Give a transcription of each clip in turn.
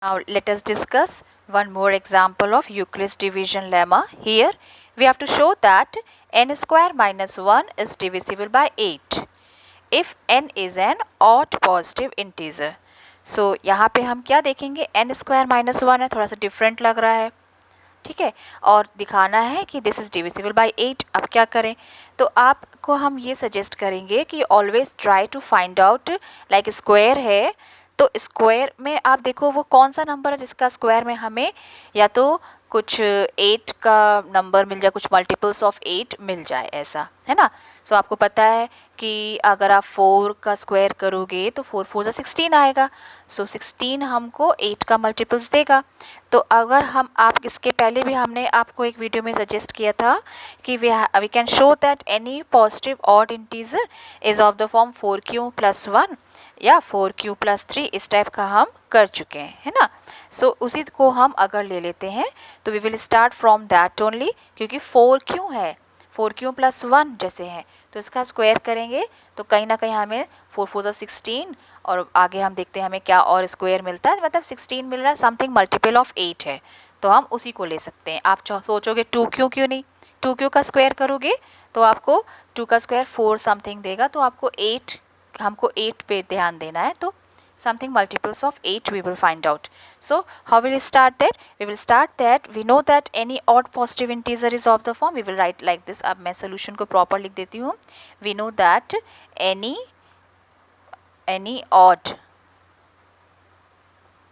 Now let us discuss one more example of Euclid's division lemma. Here we have to show that n square minus 1 is divisible by 8 if n is an odd positive integer. So यहाँ पे हम क्या देखेंगे, n square minus 1 है, थोड़ा सा different लग रहा है, ठीक है, और दिखाना है कि दिस इज़ डिविजिबल बाय 8। अब क्या करें, तो आपको हम ये सजेस्ट करेंगे कि always try to find out, like square है तो स्क्वायर में आप देखो वो कौन सा नंबर है जिसका स्क्वायर में हमें या तो कुछ 8 का नंबर मिल जाए, कुछ मल्टीपल्स ऑफ 8 मिल जाए, ऐसा है ना। सो आपको पता है कि अगर आप 4 का स्क्वायर करोगे तो 4 4 16 आएगा। सो 16 हमको 8 का मल्टीपल्स देगा। तो अगर हम आप इसके पहले भी हमने आपको एक वीडियो में सजेस्ट किया था कि we can show that any positive odd integer is of the form 4q + 1 या 4q + 3, इस टाइप का हम कर चुके हैं, है ना। सो उसी को हम अगर ले लेते हैं तो we will start from that only, क्योंकि 4q है, 4q + 1 जैसे हैं तो इसका स्क्वायर करेंगे तो कहीं ना कहीं हमें 4 4 16 और आगे हम देखते हैं हमें क्या और स्क्वायर मिलता है, मतलब 16 मिल रहा है, समथिंग मल्टीपल ऑफ 8 है, तो हम उसी को ले सकते हैं। आप सोचोगे 2q क्यों नहीं, 2q का स्क्वायर करोगे तो आपको 2 का स्क्वायर 4 समथिंग देगा, तो आपको 8, हमको 8 पे ध्यान देना है, तो something multiples of 8 we will find out. So how will we start that? We will start that we know that any odd positive integer is of the form, we will write like this. अब मैं solution को proper लिख देती हूँ। We know that any odd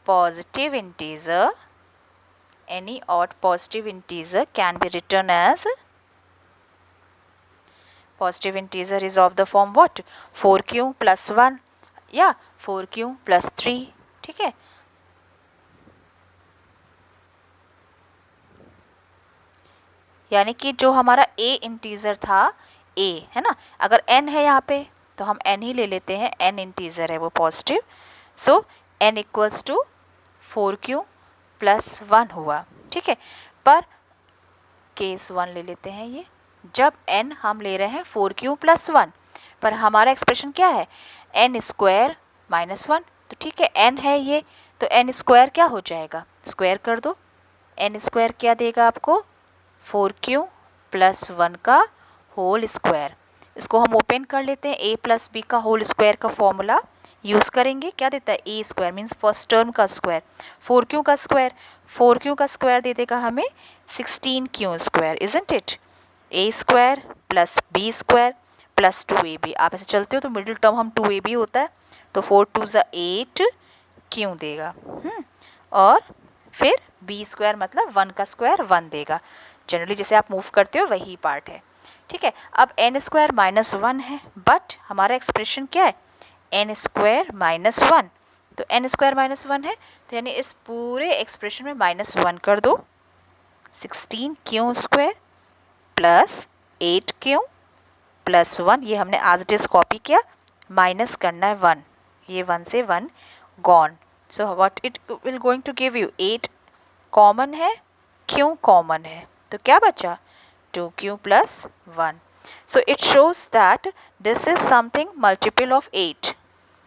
positive integer, any odd positive integer can be written as, positive integer is of the form what, 4q + 1 या 4q + 3, ठीक है। यानी कि जो हमारा a इंटीजर था, a है ना, अगर n है यहाँ पे तो हम n ही ले लेते हैं, n इंटीजर है वो पॉजिटिव। सो n = 4q + 1 हुआ, ठीक है। पर केस 1 ले लेते हैं, ये जब n हम ले रहे हैं 4q + 1, पर हमारा एक्सप्रेशन क्या है, n स्क्वायर माइनस 1, तो ठीक है n है ये, तो n स्क्वायर क्या हो जाएगा, स्क्वायर कर दो, n स्क्वायर क्या देगा आपको, 4q + 1 का होल स्क्वायर। इसको हम ओपन कर लेते हैं, a + b का होल स्क्वायर का फॉर्मूला यूज़ करेंगे, क्या देता है, a square means first term का स्क्वायर, 4q का स्क्वायर, 4q का स्क्वायर दे देगा हमें 16q square, isn't it, a square + b square + 2ab। आप ऐसे चलते हो तो मिडिल टर्म हम 2ab होता है, तो 4 2 = 8 क्यों देगा, और फिर b स्क्वायर मतलब 1 का स्क्वायर 1 देगा। जनरली जैसे आप मूव करते हो वही पार्ट है, ठीक है। अब n स्क्वायर माइनस 1 है, बट हमारा एक्सप्रेशन क्या है, n स्क्वायर माइनस 1, तो n स्क्वायर माइनस 1 है, तो यानी इस पूरे एक्सप्रेशन में -1 कर दो, 16q स्क्वायर + 8q + 1, ये हमने आज इट इज कॉपी किया, माइनस करना है 1, ये 1 से 1 gone. So what it will going to give you, 8 common है, q कॉमन है, तो क्या बचा, 2q + 1। So it shows that this is something multiple of 8,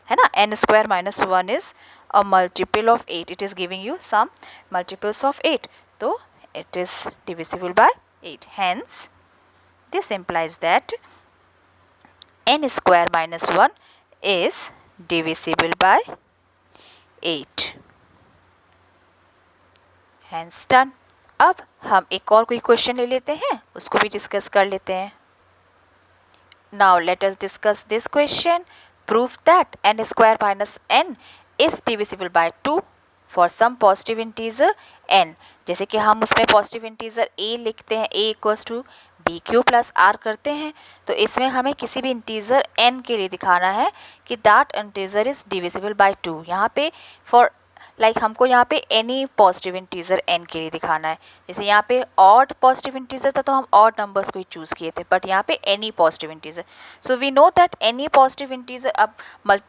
है ना, n square minus 1 is a multiple of 8, it is giving you some multiples of 8, तो it is divisible by 8. Hence, this implies that n square minus 1 is divisible by 8. Hence done. अब हम एक और कोई question ले लेते हैं, उसको भी डिस्कस कर लेते हैं। Now let us discuss this question. Prove that n square minus n is divisible by 2 for some positive integer n। जैसे कि हम उसमें पॉजिटिव इंटीजर a लिखते हैं, a = bq + r करते हैं, तो इसमें हमें किसी भी इंटीजर n के लिए दिखाना है कि that integer is divisible by 2। यहाँ पे फॉर लाइक हमको यहाँ पे एनी पॉजिटिव इंटीजर n के लिए दिखाना है। जैसे यहाँ पे ऑड पॉजिटिव इंटीजर था तो हम ऑड नंबर्स को ही चूज़ किए थे, बट यहाँ पे any positive integer. So we know that any positive integer अब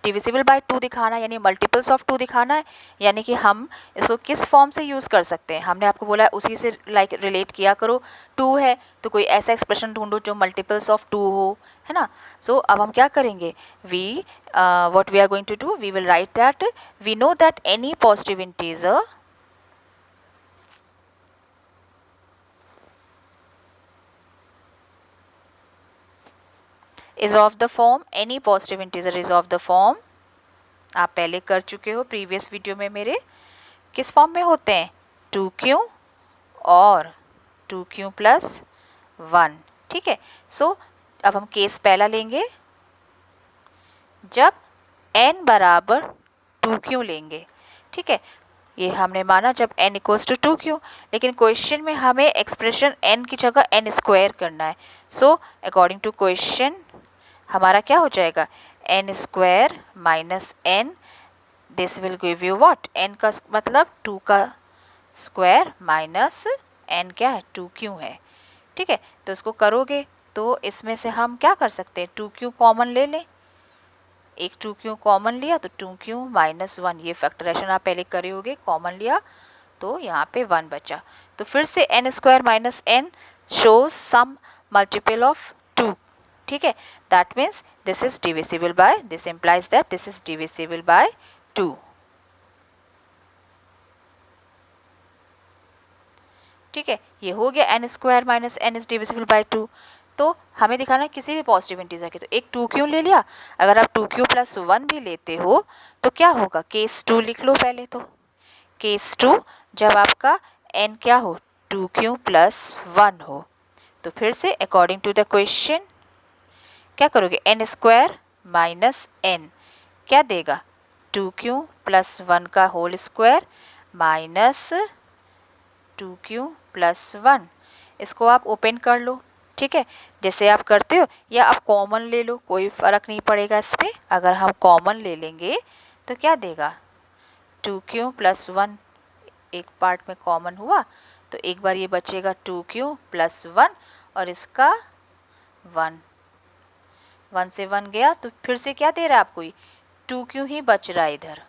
डिविजिबल बाय 2 दिखाना है, यानी मल्टीपल्स ऑफ 2 दिखाना है, यानी कि हम इसको किस फॉर्म से यूज़ कर सकते हैं, हमने आपको बोला है उसी से लाइक रिलेट किया करो। 2 है तो कोई ऐसा एक्सप्रेशन ढूंढो जो मल्टीपल्स ऑफ 2 हो, है ना। सो अब हम क्या करेंगे, we what we are going to do, we will write that we know that any positive integer is of the form, any positive integer is of the form, आप पहले कर चुके हो प्रीवियस वीडियो में मेरे, किस फॉर्म में होते हैं, 2q और 2q प्लस 1, ठीक है। सो अब हम केस पहला लेंगे, जब n बराबर 2q लेंगे, ठीक है। ये हमने माना जब n इक्वल्स टू 2q, लेकिन क्वेश्चन में हमें एक्सप्रेशन n की जगह n स्क्वायर करना है। सो अकॉर्डिंग टू क्वेश्चन हमारा क्या हो जाएगा, n square minus n, this will give you what, n का मतलब 2 का स्क्वायर माइनस n क्या है, 2q है, ठीक है। तो इसको करोगे तो इसमें से हम क्या कर सकते हैं, 2q कॉमन ले लें, एक 2q कॉमन लिया तो 2q माइनस 1, ये फैक्टराइजेशन आप पहले करे होगे, कॉमन लिया तो यहाँ पे 1 बचा। तो फिर से n square minus n shows some multiple of 2, ठीक है। That means this is divisible by, this implies that this is divisible by 2, ठीक है। ये हो गया n square minus n is divisible by 2। तो हमें दिखाना है किसी भी पॉजिटिव इंटीजर के, तो एक 2q ले लिया, अगर आप 2q प्लस 1 भी लेते हो तो क्या होगा, केस 2 लिख लो पहले, तो केस 2 जब आपका n क्या हो, 2q प्लस 1 हो, तो फिर से अकॉर्डिंग टू द क्वेश्चन क्या करोगे, n स्क्वायर माइनस n क्या देगा, 2q प्लस 1 का whole square minus 2q plus 1, इसको आप ओपन कर लो, ठीक है, जैसे आप करते हो, या आप कॉमन ले लो, कोई फ़र्क नहीं पड़ेगा इस पर। अगर हम कॉमन ले लेंगे तो क्या देगा, 2q प्लस 1 एक पार्ट में कॉमन हुआ, तो एक बार ये बचेगा 2q प्लस 1 और इसका 1 से 1 गया, तो फिर से क्या दे रहा है आपको, 2q ही बच रहा है इधर,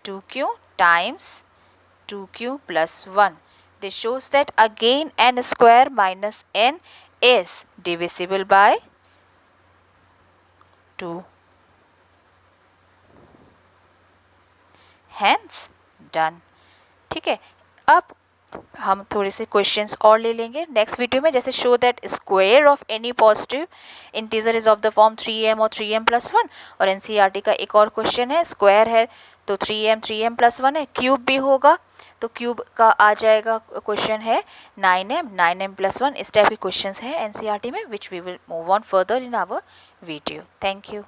2q times 2q plus 1. This shows that again n square minus n is divisible by 2. Hence done. ठीक है, अब हम थोड़े से क्वेश्चंस और ले लेंगे नेक्स्ट वीडियो में, जैसे show that square of any positive integer is of the form 3m और 3m प्लस 1, और एनसीईआरटी का एक और क्वेश्चन है, स्क्वायर है तो 3m प्लस 1 है, क्यूब भी होगा तो क्यूब का आ जाएगा, क्वेश्चन है 9m प्लस 1, इस टाइप के क्वेश्चंस हैं एनसीईआरटी में, which we will move on further in our video. Thank you.